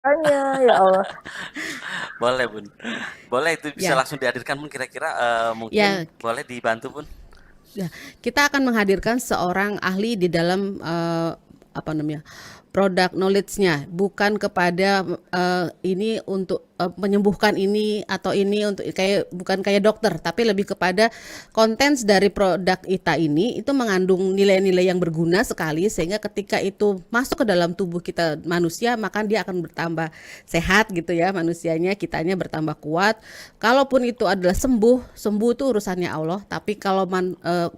Makanya, ya Allah. Boleh Bun, boleh itu bisa Ya, langsung dihadirkan Bun kira-kira mungkin ya, boleh dibantu Bun. ya, kita akan menghadirkan seorang ahli di dalam apa namanya product knowledge-nya, bukan kepada ini untuk menyembuhkan ini atau ini untuk kayak bukan kayak dokter, tapi lebih kepada kontens dari produk kita ini itu mengandung nilai-nilai yang berguna sekali sehingga ketika itu masuk ke dalam tubuh kita manusia maka dia akan bertambah sehat gitu ya manusianya, kitanya bertambah kuat. Kalaupun itu adalah sembuh, sembuh itu urusannya Allah. Tapi kalau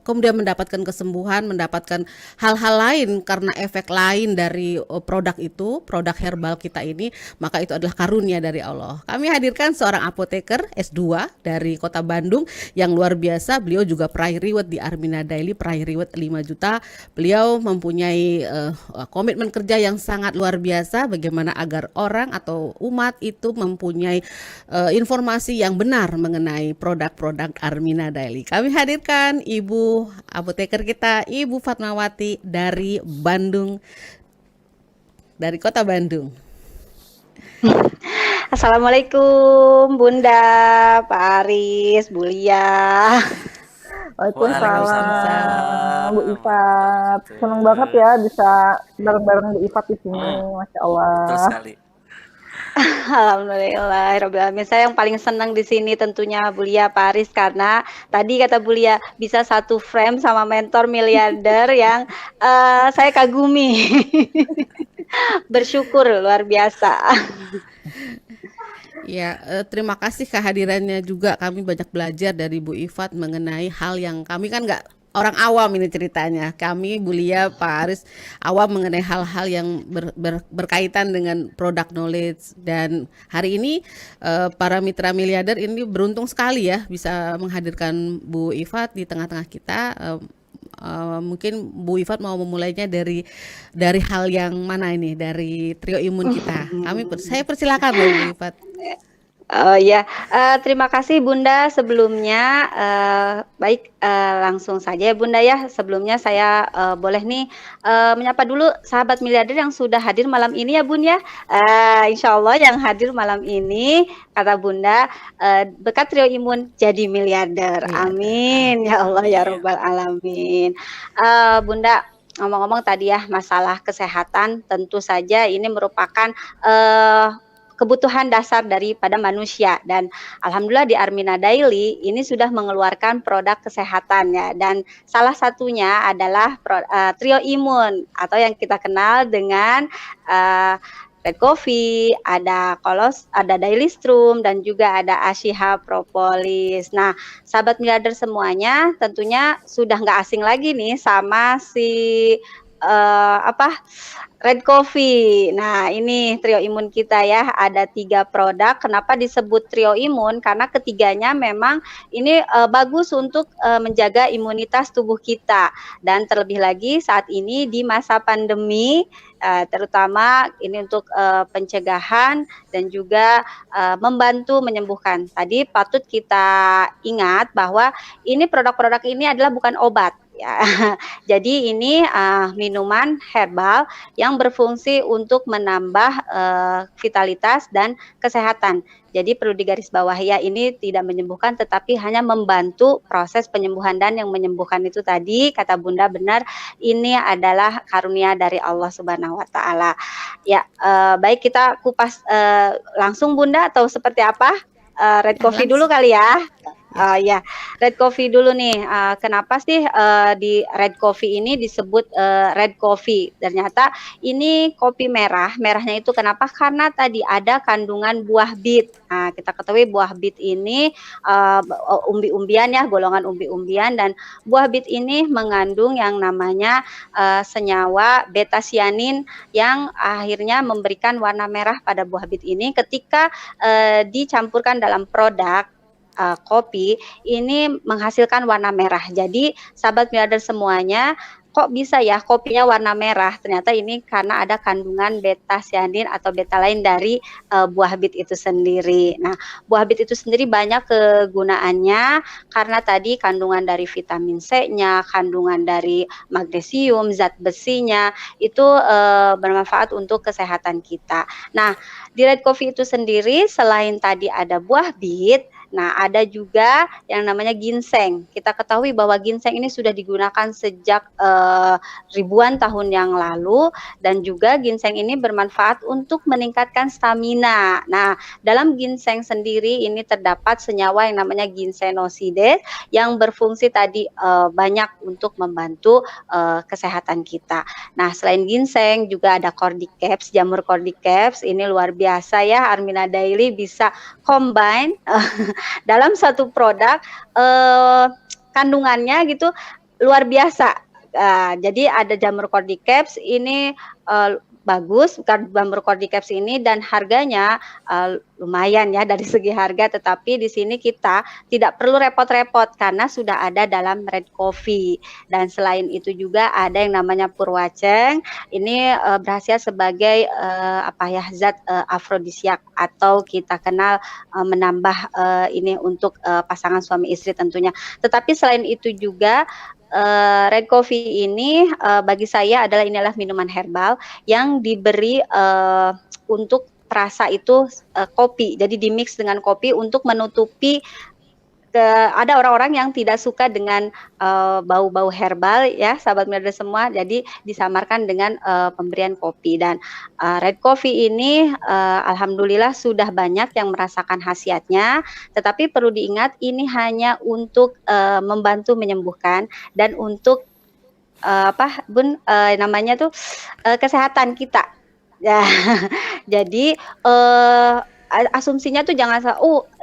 kemudian mendapatkan kesembuhan, mendapatkan hal-hal lain karena efek lain dari produk itu, produk herbal kita ini, maka itu adalah karunia dari Allah. Kami hadirkan seorang apoteker S2 dari Kota Bandung yang luar biasa. Beliau juga peraih reward di Armina Daily, peraih reward 5 juta. Beliau mempunyai komitmen kerja yang sangat luar biasa bagaimana agar orang atau umat itu mempunyai informasi yang benar mengenai produk-produk Armina Daily. Kami hadirkan Ibu apoteker kita, Ibu Fatmawati dari Bandung, dari Kota Bandung. Assalamualaikum Bunda, Pak Aris, Bu Lia. Waalaikumsalam, Bu Waalaikumsalam warahmatullahi Ifat. Seneng banget wabarakatuh. ya bisa bareng-bareng Bu Ifat di sini, Masya Betul Allah. sekali. Alhamdulillahirobbilalamin. Saya yang paling senang di sini tentunya Bu Lia, Pak Aris, karena tadi kata Bu Lia bisa satu frame sama mentor miliarder yang saya kagumi. Bersyukur luar biasa. Ya, terima kasih kehadirannya juga. Kami banyak belajar dari Bu Ifat mengenai hal yang kami kan nggak orang awam ini ceritanya. Kami, Bu Lia, Pak Aris, awam mengenai hal-hal yang berkaitan dengan product knowledge. Dan hari ini para mitra miliarder ini beruntung sekali ya bisa menghadirkan Bu Ifat di tengah-tengah kita. Mungkin Bu Ifat mau memulainya dari hal yang mana ini, dari trio imun kita. Saya persilakan loh Bu Ifat. Oh ya, terima kasih Bunda sebelumnya. Baik, langsung saja ya Bunda ya. Sebelumnya saya boleh nih menyapa dulu sahabat miliarder yang sudah hadir malam ini ya Bun ya. Insya Allah yang hadir malam ini kata Bunda berkat trio imun jadi miliarder. Amin ya Allah ya Amin. Robbal Alamin. Bunda, ngomong-ngomong tadi ya masalah kesehatan, tentu saja ini merupakan kebutuhan dasar daripada manusia, dan alhamdulillah di Armina Daily ini sudah mengeluarkan produk kesehatan ya, dan salah satunya adalah trio imun atau yang kita kenal dengan Red Coffee, ada Daily Strom, dan juga ada Ashiha Propolis. Nah, sahabat miliarder semuanya tentunya sudah nggak asing lagi nih sama si Red Coffee. Nah, ini trio imun kita ya, ada 3 produk. Kenapa disebut trio imun? Karena ketiganya memang ini bagus untuk menjaga imunitas tubuh kita. Dan terlebih lagi saat ini di masa pandemi, terutama ini untuk pencegahan dan juga membantu menyembuhkan. Tadi patut kita ingat bahwa ini produk-produk ini adalah bukan obat ya. Jadi ini minuman herbal yang berfungsi untuk menambah vitalitas dan kesehatan. Jadi perlu digarisbawahi ya, ini tidak menyembuhkan tetapi hanya membantu proses penyembuhan, dan yang menyembuhkan itu tadi kata Bunda benar, ini adalah karunia dari Allah Subhanahu wa taala. Ya, baik kita kupas langsung Bunda atau seperti apa? Red Ya, Coffee dulu langsung. kali ya. Ya. Ya, Red Coffee dulu nih. Kenapa sih di Red Coffee ini disebut Red Coffee? Ternyata ini kopi merah. Merahnya itu kenapa? Karena tadi ada kandungan buah bit. Nah, kita ketahui buah bit ini umbi-umbian ya, golongan umbi-umbian, dan buah bit ini mengandung yang namanya senyawa beta sianin yang akhirnya memberikan warna merah pada buah bit ini ketika dicampurkan dalam produk kopi ini menghasilkan warna merah. Jadi sahabat miliarder semuanya, kok bisa ya kopinya warna merah? Ternyata ini karena ada kandungan beta cyanin atau betalain dari buah bit itu sendiri. Nah, buah bit itu sendiri banyak kegunaannya karena tadi kandungan dari vitamin C-nya, kandungan dari magnesium, zat besinya itu bermanfaat untuk kesehatan kita. Nah, di red coffee itu sendiri selain tadi ada buah bit, nah ada juga yang namanya ginseng. Kita ketahui bahwa ginseng ini sudah digunakan sejak ribuan tahun yang lalu, dan juga ginseng ini bermanfaat untuk meningkatkan stamina. Nah, dalam ginseng sendiri ini terdapat senyawa yang namanya ginsenosides yang berfungsi tadi banyak untuk membantu kesehatan kita. Nah, selain ginseng juga ada cordyceps, jamur cordyceps. Ini luar biasa ya, Armina Daily bisa combine dalam satu produk kandungannya gitu luar biasa. Jadi ada jamur cordyceps ini bagus jamur cordyceps ini, dan harganya lumayan ya dari segi harga, tetapi di sini kita tidak perlu repot-repot karena sudah ada dalam red coffee. Dan selain itu juga ada yang namanya purwaceng. Ini berhasil sebagai zat afrodisiak, atau kita kenal menambah ini untuk pasangan suami istri tentunya. Tetapi selain itu juga red coffee ini bagi saya inilah minuman herbal yang diberi untuk rasa itu kopi. Jadi dimix dengan kopi untuk menutupi ada orang-orang yang tidak suka dengan bau-bau herbal ya, sahabat miliarder semua. Jadi disamarkan dengan pemberian kopi. Dan red coffee ini alhamdulillah sudah banyak yang merasakan khasiatnya. Tetapi perlu diingat ini hanya untuk membantu menyembuhkan dan untuk namanya tuh kesehatan kita. Ya, jadi asumsinya tuh jangan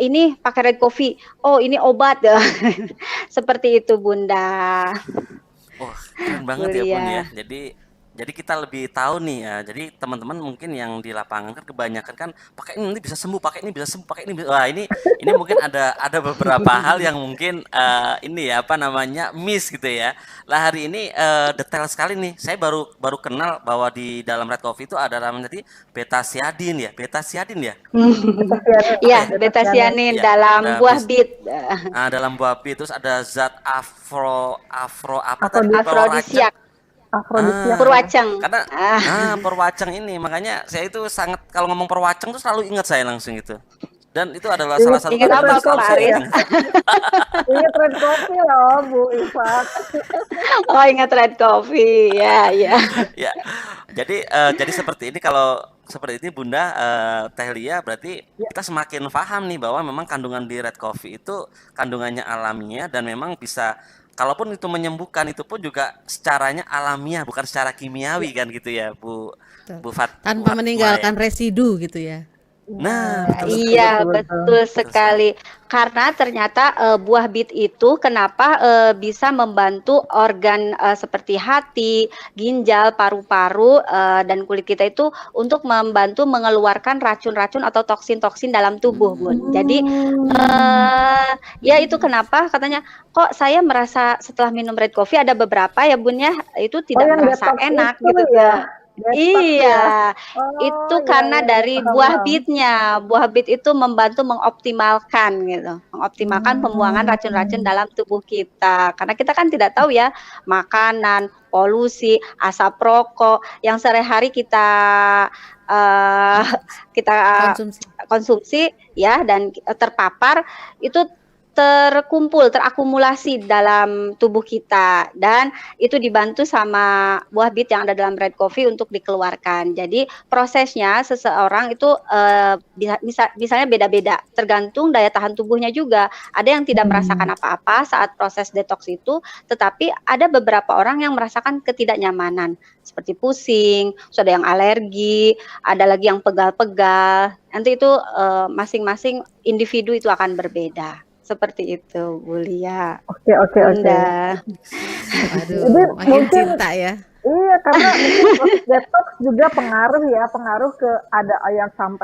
ini pakai red coffee, ini obat. Seperti itu Bunda. Wah, keren banget ya Bun ya. Jadi kita lebih tahu nih ya. Jadi teman-teman mungkin yang di lapangan kan kebanyakan kan pakai ini nanti bisa sembuh, pakai ini bisa sembuh, pakai ini bisa. Wah, ini mungkin ada beberapa hal yang mungkin ini ya miss gitu ya. Lah hari ini detail sekali nih. Saya baru kenal bahwa di dalam red coffee itu ada namanya tadi beta cyanin ya. Beta cyanin ya. Iya, beta cyanin dalam buah bit. Dalam buah bit, terus ada zat afrodisiak. Purwaceng. Karena purwaceng ini makanya saya itu sangat, kalau ngomong purwaceng tuh selalu ingat saya langsung gitu. Dan itu adalah salah satu ingat apa Pak Aris? Ingat red coffee loh Bu Ifat. Oh, ingat red coffee. Ya. Ya. Jadi seperti ini, kalau seperti ini Bunda Teh Lia, berarti kita semakin paham nih bahwa memang kandungan di red coffee itu kandungannya alamiah, dan memang bisa, kalaupun itu menyembuhkan, itu pun juga secaranya alamiah, bukan secara kimiawi kan gitu ya Bu Fat. Tanpa meninggalkan residu gitu ya. Nah, iya betul sekali. Karena ternyata buah bit itu kenapa bisa membantu organ seperti hati, ginjal, paru-paru, dan kulit kita itu untuk membantu mengeluarkan racun-racun atau toksin-toksin dalam tubuh, Bun. Jadi ya itu kenapa katanya kok saya merasa setelah minum red coffee ada beberapa ya Bun ya, itu tidak merasa enak gitu ya. Iya, itu karena dari buah bitnya. Buah bit itu membantu mengoptimalkan gitu, mengoptimalkan pembuangan racun-racun dalam tubuh kita. Karena kita kan tidak tahu ya, makanan, polusi, asap rokok yang sehari-hari kita konsumsi ya, dan terpapar itu terakumulasi dalam tubuh kita, dan itu dibantu sama buah bit yang ada dalam red coffee untuk dikeluarkan. Jadi prosesnya seseorang itu misalnya beda-beda, tergantung daya tahan tubuhnya juga. Ada yang tidak merasakan apa-apa saat proses detox itu, tetapi ada beberapa orang yang merasakan ketidaknyamanan seperti pusing, ada yang alergi, ada lagi yang pegal-pegal. Nanti itu masing-masing individu itu akan berbeda. Seperti itu, Bu Lia. Oke. Aduh, Jadi makin cinta ya. Iya, karena proses detox juga pengaruh ke ada yang 1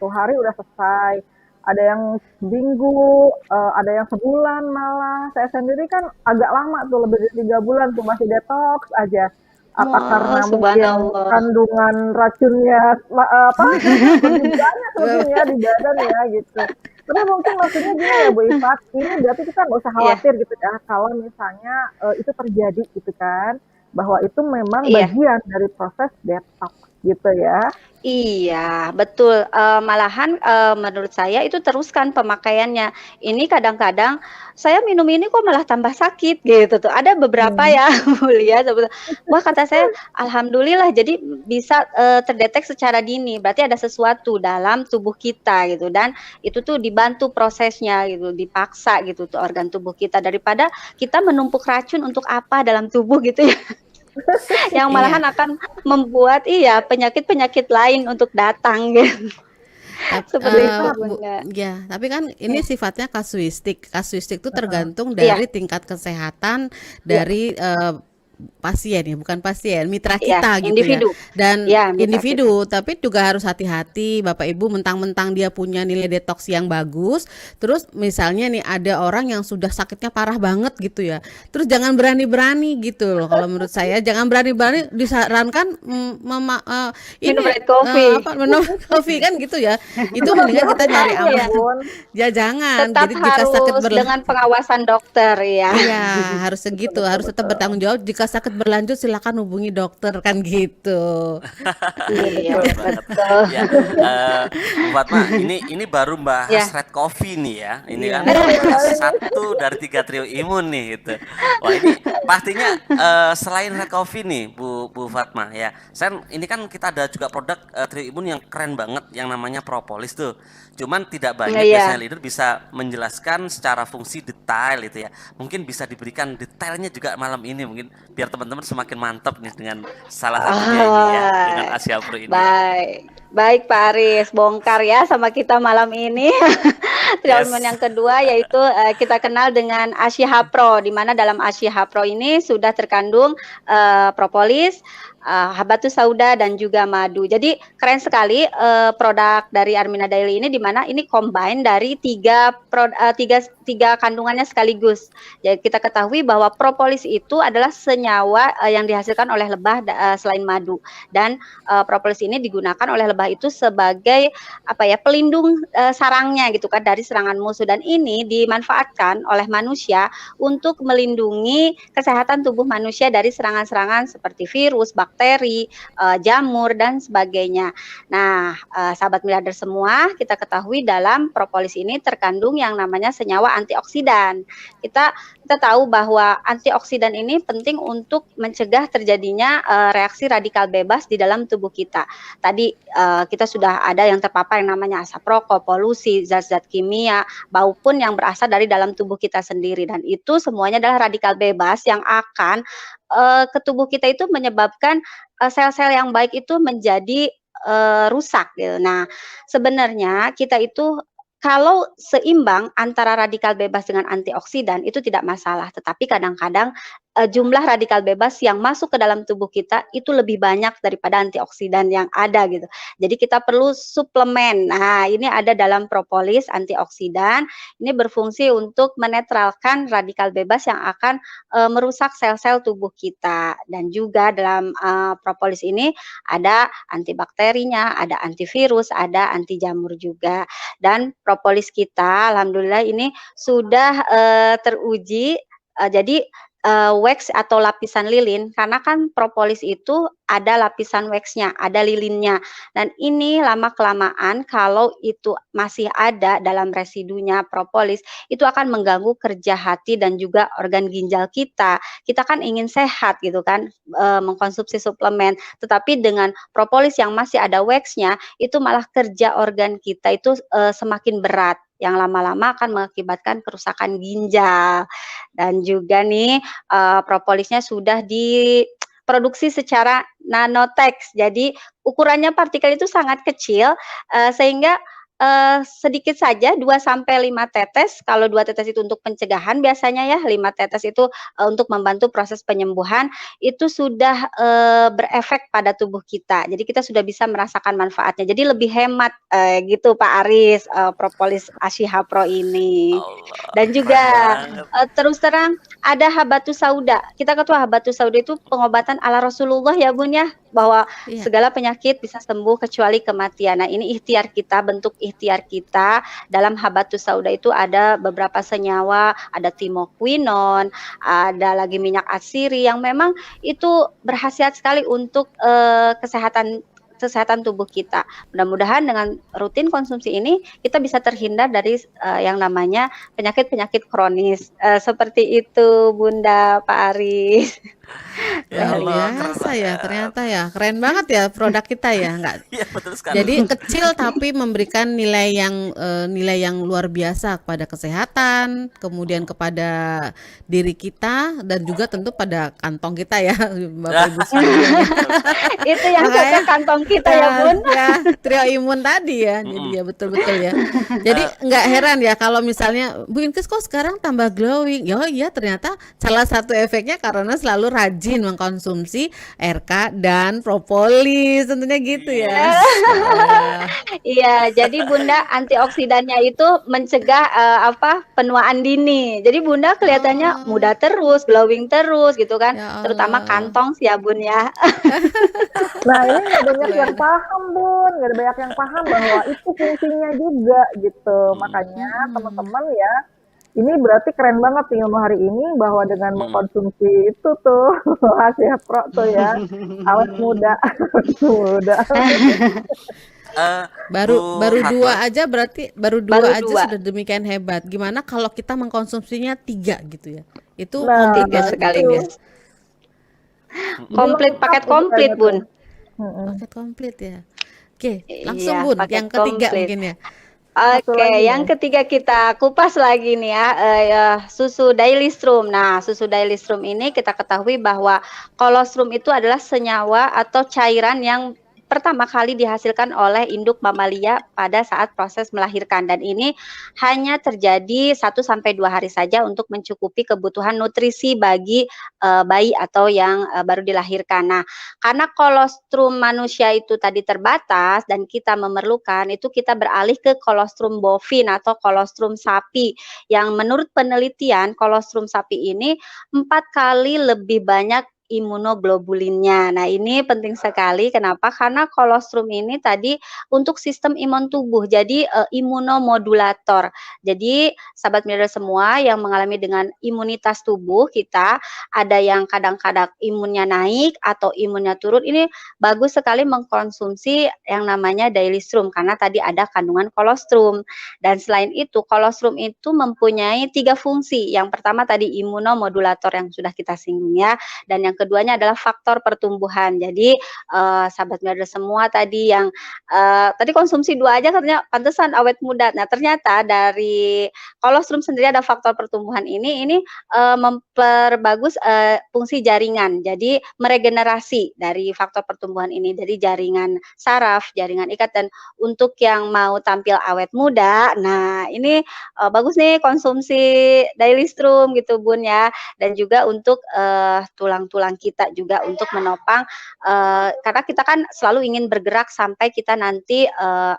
hari udah selesai, ada yang seminggu, ada yang sebulan malah. Saya sendiri kan agak lama tuh, lebih dari 3 bulan tuh masih detoks aja. Apa Oh, karena mungkin subhanallah. kandungan racunnya apa, lebih banyak mungkin ya di badan ya gitu. Tapi mungkin maksudnya gini ya Bu Ifat, ini berarti kita nggak usah Iya, khawatir gitu ya kalau misalnya, itu terjadi gitu kan, bahwa itu memang iya. bagian dari proses detoks gitu ya. Iya, betul. Malahan, menurut saya itu teruskan pemakaiannya. Ini kadang-kadang saya minum ini kok malah tambah sakit gitu tuh. Ada beberapa Mmm. ya mulia sebetulnya. Wah kata saya, alhamdulillah jadi bisa, terdeteksi secara dini. Berarti ada sesuatu dalam tubuh kita gitu dan itu tuh dibantu prosesnya gitu, dipaksa gitu tuh organ tubuh kita daripada kita menumpuk racun untuk apa dalam tubuh gitu ya. Yang Iya. malahan akan membuat iya, penyakit-penyakit lain untuk datang gitu. Seperti itu, Bu, Bunda. ya, tapi kan ini Iya, sifatnya kasuistik. Kasuistik itu tergantung iya, dari tingkat kesehatan Iya, dari pasien ya, bukan pasien, mitra iya, kita gitu ya. individu. Dan Iya, mitra kita. individu, tapi juga harus hati-hati Bapak Ibu mentang-mentang dia punya nilai detoks yang bagus, terus misalnya nih ada orang yang sudah sakitnya parah banget gitu ya. Terus jangan berani-berani gitu loh kalau menurut saya, jangan berani-berani disarankan Minum ini red coffee. apa minum kopi kan gitu ya. Itu itu mendingan kita hati-hati nyari ya aman. Iya, Bun. Ya jangan. tetap Jadi jika sakit harus berlanjut, dengan pengawasan dokter, ya. iya harus Betul segitu, betul harus tetap betul. bertanggung jawab. Jika sakit berlanjut silakan hubungi dokter kan gitu. Iya, Betul banget. betul. Ya, Bu Fatma, ini baru bahas Ya, red coffee nih ya. Ini Iya. kan baru bahas satu dari 3 trio imun nih gitu. Wah ini pastinya selain red coffee nih Bu Fatma ya. Ini kan kita ada juga produk trio imun yang keren banget yang namanya propolis tuh. Cuman tidak banyak iya. biasanya leader bisa menjelaskan secara fungsi detail itu ya. Mungkin bisa diberikan detailnya juga malam ini mungkin biar teman-teman semakin mantap nih dengan salah satunya ini ya, dengan Oh, Asia Pro ini ya. baik. Baik Pak Aris, bongkar ya sama kita malam ini. Treatment Yes. yang kedua yaitu kita kenal dengan Asia Pro, di mana dalam Asia Pro ini sudah terkandung propolis, habatus sauda dan juga madu. Jadi keren sekali produk dari Armina Daily ini di mana ini combine dari tiga kandungannya sekaligus. Jadi kita ketahui bahwa propolis itu adalah senyawa yang dihasilkan oleh lebah selain madu dan propolis ini digunakan oleh lebah itu sebagai apa ya pelindung sarangnya gitu kan dari serangan musuh dan ini dimanfaatkan oleh manusia untuk melindungi kesehatan tubuh manusia dari serangan-serangan seperti virus, bakteri, jamur dan sebagainya. Nah, sahabat miliarder semua, kita ketahui dalam propolis ini terkandung yang namanya senyawa antioksidan. Kita tahu bahwa antioksidan ini penting untuk mencegah terjadinya reaksi radikal bebas di dalam tubuh kita. Tadi kita sudah ada yang terpapar yang namanya asap rokok, polusi, zat-zat kimia, maupun yang berasal dari dalam tubuh kita sendiri dan itu semuanya adalah radikal bebas yang akan ke tubuh kita itu menyebabkan sel-sel yang baik itu menjadi rusak gitu. Nah, sebenarnya kita itu kalau seimbang antara radikal bebas dengan antioksidan itu tidak masalah, tetapi kadang-kadang jumlah radikal bebas yang masuk ke dalam tubuh kita itu lebih banyak daripada antioksidan yang ada gitu. Jadi kita perlu suplemen. Nah, ini ada dalam propolis antioksidan. Ini berfungsi untuk menetralkan radikal bebas yang akan merusak sel-sel tubuh kita. Dan juga dalam propolis ini ada antibakterinya, ada antivirus, ada anti jamur juga. Dan propolis kita alhamdulillah ini sudah teruji jadi wax atau lapisan lilin karena kan propolis itu ada lapisan waxnya, ada lilinnya. Dan ini lama-kelamaan kalau itu masih ada dalam residunya propolis, itu akan mengganggu kerja hati dan juga organ ginjal kita. Kita kan ingin sehat gitu kan, mengkonsumsi suplemen, tetapi dengan propolis yang masih ada waxnya, itu malah kerja organ kita itu semakin berat yang lama-lama akan mengakibatkan kerusakan ginjal. Dan juga nih propolisnya sudah diproduksi secara nanotex. Jadi ukurannya partikel itu sangat kecil sehingga sedikit saja 2 sampai 5 tetes, kalau 2 tetes itu untuk pencegahan biasanya ya, 5 tetes itu, untuk membantu proses penyembuhan, itu sudah, berefek pada tubuh kita. Jadi kita sudah bisa merasakan manfaatnya. Jadi lebih hemat, gitu Pak Aris, propolis Ashiha Pro ini. Allah, Dan keren juga, banget. terus terang ada habatus sauda. Kita ketahui habatus sauda itu pengobatan ala Rasulullah ya Bun ya, bahwa Iya. segala penyakit bisa sembuh kecuali kematian. Nah, ini ikhtiar kita, bentuk ikhtiar kita. Dalam habatus sauda itu ada beberapa senyawa, ada timoquinone, ada lagi minyak atsiri yang memang itu berkhasiat sekali untuk, kesehatan kesehatan tubuh kita. Mudah-mudahan dengan rutin konsumsi ini kita bisa terhindar dari, yang namanya penyakit-penyakit kronis, seperti itu Bunda, Pak Aris. Ya Luar Allah, keren biasa ya, banget. ternyata ya. Keren banget ya produk kita ya, nggak Iya, betul sekali. jadi kecil tapi memberikan nilai yang luar biasa kepada kesehatan, kemudian kepada diri kita dan juga tentu pada kantong kita ya, Bapak Ibu sekalian ya. Itu yang Makanya cocok kantong kita ya Bun. ya trio imun tadi ya. Jadi Mhm. ya betul-betul ya. Jadi nggak heran ya kalau misalnya Bu Inkes kok sekarang tambah glowing. Ya oh iya ternyata salah satu efeknya karena selalu rajin mengkonsumsi RK dan propolis tentunya gitu ya. Wah, Iya, jadi Bunda antioksidannya itu mencegah, penuaan dini. Jadi Bunda kelihatannya oh, muda terus, glowing terus gitu kan, ya terutama Allah. kantong sih ya Bun ya. Nah, ini nggak banyak yang Luar. paham, Bun, nggak ada banyak yang paham bahwa itu fungsinya juga gitu. Makanya Mm-mm. teman-teman ya, ini berarti keren banget nih ilmu hari ini bahwa dengan Mhm. mengkonsumsi itu tuh Asia Pro tuh ya, awet muda, awet muda. Eh, Baru Bu baru Fatma, 2 aja berarti baru Baru 2 aja 2. sudah demikian hebat. Gimana kalau kita mengkonsumsinya 3 gitu ya? Itu Nah, komplit Tiga banget itu mungkin ya. sekaligus. mhm. jadi Komplit, lengkap paket itu komplit kayaknya Bun. tuh. Mm-mm. Paket komplit ya. Oke, langsung Iya, Bun, paket yang ketiga komplit. mungkin ya. Satu Oke, lagi yang nih. ketiga kita kupas lagi nih ya, susu Daily Strom. Nah, susu Daily Strom ini kita ketahui bahwa kolostrum itu adalah senyawa atau cairan yang pertama kali dihasilkan oleh induk mamalia pada saat proses melahirkan dan ini hanya terjadi 1 sampai 2 hari saja untuk mencukupi kebutuhan nutrisi bagi, bayi atau yang, baru dilahirkan. Nah, karena kolostrum manusia itu tadi terbatas dan kita memerlukan, itu kita beralih ke kolostrum bovin atau kolostrum sapi, yang menurut penelitian kolostrum sapi ini 4 kali lebih banyak imunoglobulinnya. Nah, ini penting sekali, kenapa? Karena kolostrum ini tadi untuk sistem imun tubuh, jadi, imunomodulator. Jadi, sahabat militer semua yang mengalami dengan imunitas tubuh kita, ada yang kadang-kadang imunnya naik atau imunnya turun, ini bagus sekali mengkonsumsi yang namanya Daily Strom karena tadi ada kandungan kolostrum. Dan selain itu, kolostrum itu mempunyai 3 fungsi. Yang pertama tadi imunomodulator yang sudah kita singgung ya, dan yang keduanya adalah faktor pertumbuhan. Jadi, sahabat militer semua tadi yang, tadi konsumsi 2 aja katanya pantesan awet muda. Nah, ternyata dari kolostrum sendiri ada faktor pertumbuhan ini memperbagus, fungsi jaringan. Jadi meregenerasi dari faktor pertumbuhan ini, dari jaringan saraf, jaringan ikat dan untuk yang mau tampil awet muda, nah ini, bagus nih konsumsi Daily Strom gitu Bun ya. Dan juga untuk, tulang-tulang kita juga untuk menopang, karena kita kan selalu ingin bergerak sampai kita nanti,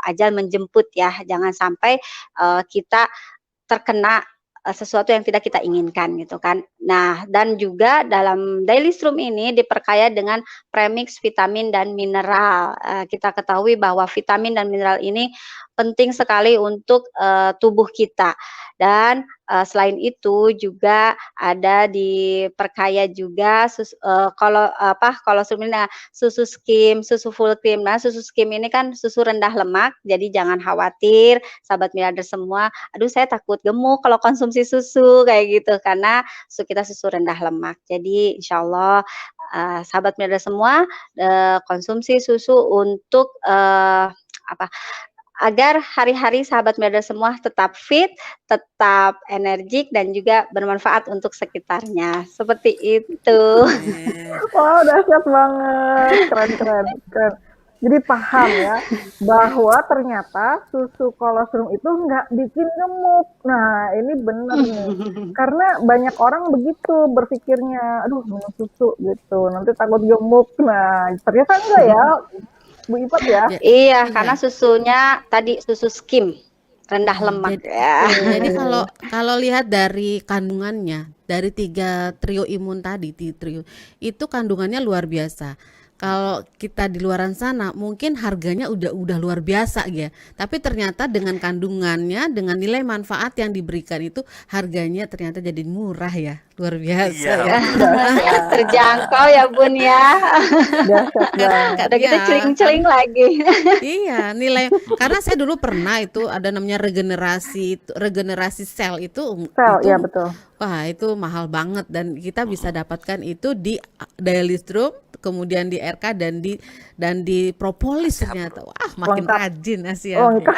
ajal menjemput ya. Jangan sampai, kita terkena, sesuatu yang tidak kita inginkan gitu kan. Nah, dan juga dalam Daily Strom ini diperkaya dengan premix vitamin dan mineral. Kita ketahui bahwa vitamin dan mineral ini penting sekali untuk, tubuh kita. Dan, selain itu juga ada diperkaya juga kolostrum ini, nah susu skim, susu full cream. Nah, susu skim ini kan susu rendah lemak, jadi jangan khawatir sahabat miliarder semua, "Aduh saya takut gemuk kalau konsumsi susu," kayak gitu, karena kita susu rendah lemak. Jadi insyaallah, sahabat miliarder semua, konsumsi susu untuk, apa, agar hari-hari sahabat miliarder semua tetap fit, tetap energik, dan juga bermanfaat untuk sekitarnya. Seperti itu. Oke. Wow, dahsyat banget, keren keren keren. Jadi paham ya, bahwa ternyata susu kolostrum itu nggak bikin gemuk. Nah, ini bener nih. Karena banyak orang begitu berpikirnya, aduh minum susu gitu, nanti takut gemuk. Nah, ternyata enggak ya, Bu Ipat ya. Ja- Iya, iya. karena susunya tadi susu skim, rendah lemak Jadi, ya. jadi kalau kalau lihat dari kandungannya, dari 3 trio imun tadi, trio itu kandungannya luar biasa. Kalau kita di luaran sana mungkin harganya udah luar biasa ya. Tapi ternyata dengan kandungannya, dengan nilai manfaat yang diberikan itu harganya ternyata jadi murah ya. Luar biasa Iya, ya. betul. Dahsyat, Terjangkau ya Bun ya. dahsyat banget. Udah gitu Ya, celing-celing lagi. iya, nilai karena saya dulu pernah itu ada namanya regenerasi sel Sel, itu ya betul. wah itu mahal banget dan kita bisa dapatkan itu di Dailystrom, kemudian di RK dan di Propolis ternyata. Wah, makin Lengkap. rajin Oh, Asia. itu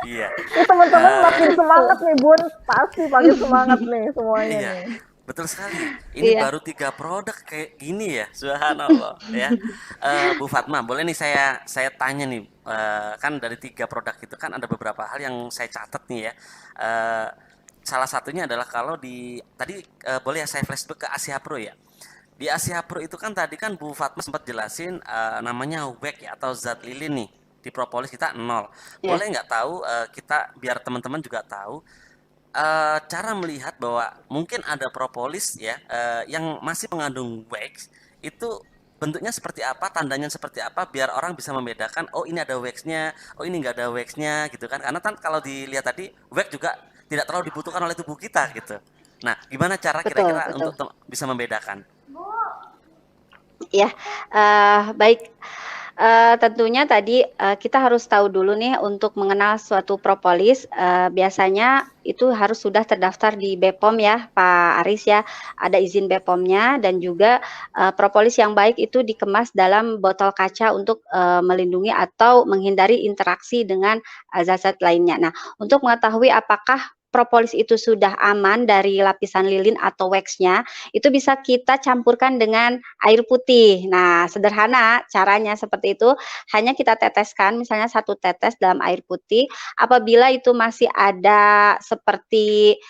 Iya. teman-teman Eh, makin semangat nih Bun, pasti makin semangat nih semuanya iya. nih. Betul sekali. Ini Iya. baru 3 produk kayak gini ya, subhanallah ya. Bu Fatma, boleh nih saya tanya nih, kan dari 3 produk itu kan ada beberapa hal yang saya catat nih ya. Eh, Salah satunya adalah kalau di tadi boleh ya saya flashback ke Asia Pro ya. Di Asia Pro itu kan tadi kan Bu Fatma sempat jelasin namanya WEC ya atau zat lilin nih. Di propolis kita 0. Ya. Boleh nggak tahu kita biar teman-teman juga tahu cara melihat bahwa mungkin ada propolis ya yang masih mengandung wax itu bentuknya seperti apa, tandanya seperti apa biar orang bisa membedakan oh ini ada waxnya, oh ini nggak ada waxnya gitu kan. Karena kan kalau dilihat tadi wax juga tidak terlalu dibutuhkan oleh tubuh kita gitu. Nah, gimana cara Betul, kira-kira betul. untuk bisa membedakan? Ya, baik. Tentunya tadi kita harus tahu dulu nih untuk mengenal suatu propolis biasanya itu harus sudah terdaftar di BPOM ya Pak Aris ya, ada izin BPOM-nya dan juga propolis yang baik itu dikemas dalam botol kaca untuk melindungi atau menghindari interaksi dengan zat-zat lainnya. Nah, untuk mengetahui apakah propolis itu sudah aman dari lapisan lilin atau wax-nya, itu bisa kita campurkan dengan air putih. Nah, sederhana caranya seperti itu, hanya kita teteskan misalnya 1 tetes dalam air putih, apabila itu masih ada seperti,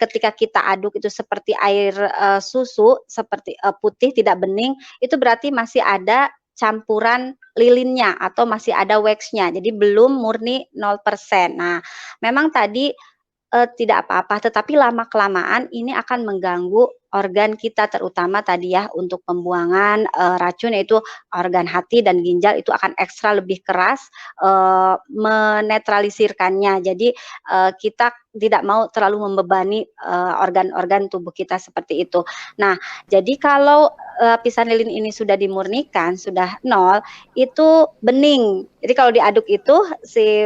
ketika kita aduk itu seperti air, susu, seperti, putih tidak bening, itu berarti masih ada campuran lilinnya atau masih ada wax-nya, jadi belum murni 0%. Nah, memang tadi tidak apa-apa, tetapi lama-kelamaan ini akan mengganggu organ kita, terutama tadi ya untuk pembuangan, racun yaitu organ hati dan ginjal itu akan ekstra lebih keras, menetralisirkannya. Jadi, kita tidak mau terlalu membebani, organ-organ tubuh kita seperti itu. Nah, jadi kalau lapisan lilin ini sudah dimurnikan, sudah 0, itu bening. Jadi kalau diaduk itu si,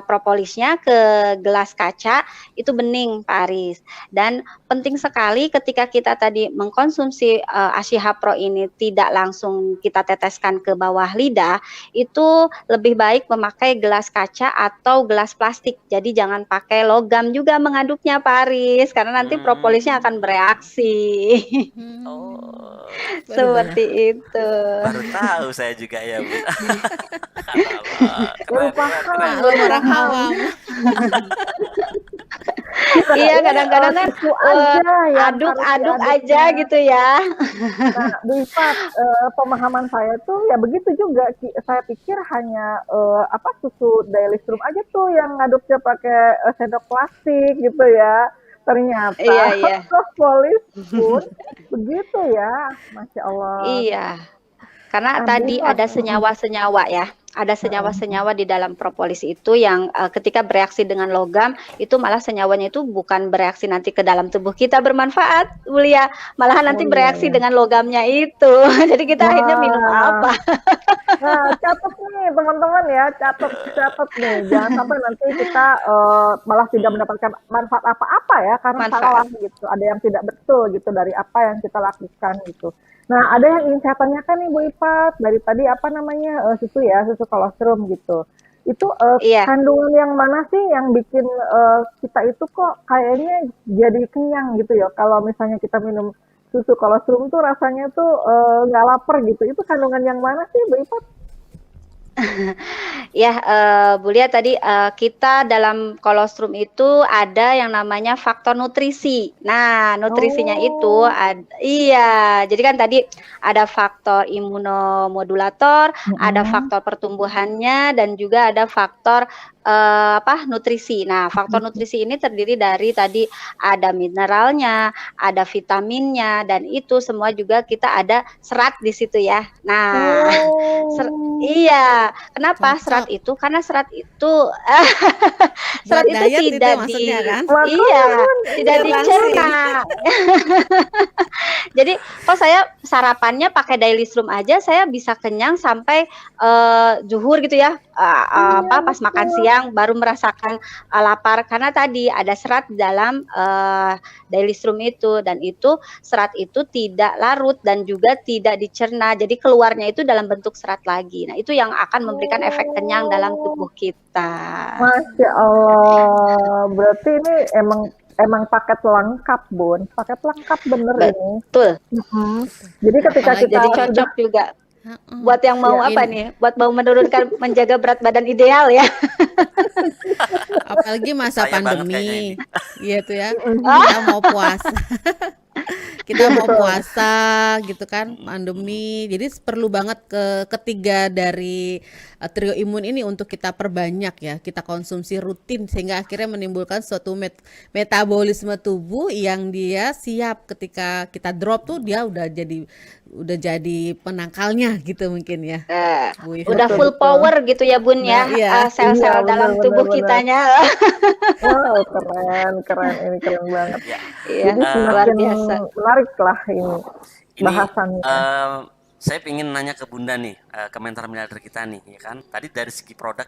propolisnya ke gelas kaca, itu bening Pak Aris. Dan penting sekali ketika kita tadi mengkonsumsi Asia Pro ini tidak langsung kita teteskan ke bawah lidah, itu lebih baik memakai gelas kaca atau gelas plastik. Jadi jangan pakai logam juga mengaduknya Pak Aris, karena nanti propolisnya akan bereaksi. Oh, Seperti itu. baru tahu saya juga ya, Bu. Baru Keren, keren, paham, keren. Maklum orang awam. Iya, kadang-kadang kan itu aja yang harus aduk-aduk diaduknya. aja gitu ya. Nah, Bu Ifat, pemahaman saya tuh ya begitu juga. Saya pikir hanya apa susu Dailystrom aja tuh yang ngaduknya pakai sendok plastik gitu ya. Ternyata Iya, iya. propolis pun begitu ya, Masya Allah. Iya. Karena Nah, Bu tadi Ifat, ada senyawa-senyawa ya. Ada senyawa-senyawa di dalam propolis itu yang ketika bereaksi dengan logam itu malah senyawanya itu bukan bereaksi nanti ke dalam tubuh kita bermanfaat, Mulia, malahan nanti iya, bereaksi iya. dengan logamnya itu. Jadi kita akhirnya minum Wah. apa? Nah, catat nih teman-teman ya, catat nih. Jangan sampai nanti kita malah tidak mendapatkan manfaat apa-apa ya karena salah Manfaat. gitu. Ada yang tidak betul gitu dari apa yang kita lakukan gitu. Nah, ada yang ingin saya tanyakan nih Bu Ipat, dari tadi apa namanya susu ya, susu kolostrum gitu. Itu Iya. kandungan yang mana sih yang bikin kita itu kok kayaknya jadi kenyang gitu ya? Kalau misalnya kita minum susu kolostrum tuh rasanya tuh nggak lapar gitu. Itu kandungan yang mana sih, Bu Ipat? Ya, Bu Lia tadi kita dalam kolostrum itu ada yang namanya faktor nutrisi. Nah, nutrisinya itu Oh, iya, jadi kan tadi ada faktor imunomodulator, ada mm-mm. faktor pertumbuhannya, dan juga ada faktor nutrisi. Nah, faktor nutrisi ini terdiri dari tadi ada mineralnya, ada vitaminnya, dan itu semua juga kita ada serat di situ ya. Nah, Oh, iya. Kenapa serat Cocok itu? Karena serat itu serat buat itu diet itu tidak maksudnya kan? iya, makanya kan tidak Biar langsing. dicerna. Jadi, kok saya sarapannya pakai daily Srum aja saya bisa kenyang sampai zuhur gitu ya. iya Pas makan betul. siang baru merasakan lapar karena tadi ada serat di dalam daily Srum itu, dan itu serat itu tidak larut dan juga tidak dicerna. Jadi keluarnya itu dalam bentuk serat lagi. Nah, itu yang akan memberikan efek kenyang dalam Oh, tubuh kita. Masya Allah. Berarti ini emang emang paket lengkap, Bun. Paket lengkap bener ini. Betul. Mm. Jadi ketika Apalagi kita Jadi sudah, cocok juga heeh, buat yang mau ya, apa in nih? Buat mau menurunkan menjaga berat badan ideal ya. apalagi masa Saya banget kayaknya ini. pandemi, gitu ya. mm, Kita mau puasa. iya Kita mau betul. puasa gitu kan, pandemi. Jadi perlu banget ketiga dari trio imun ini untuk kita perbanyak ya, kita konsumsi rutin sehingga akhirnya menimbulkan suatu metabolisme tubuh yang dia siap ketika kita drop tuh dia udah jadi penangkalnya gitu mungkin ya, Eh, Bu Iva. udah Betul full betul. power gitu ya Bun Nah, ya, iya. Iya sel-sel benar dalam benar tubuh benar. kitanya. Wow, keren keren ini keren banget. Ya, Iya, Jadi luar semakin biasa. menarik lah ini ini bahasannya. saya ingin nanya ke Bunda nih, komentar miliarder kita nih, ya kan? Tadi dari segi produk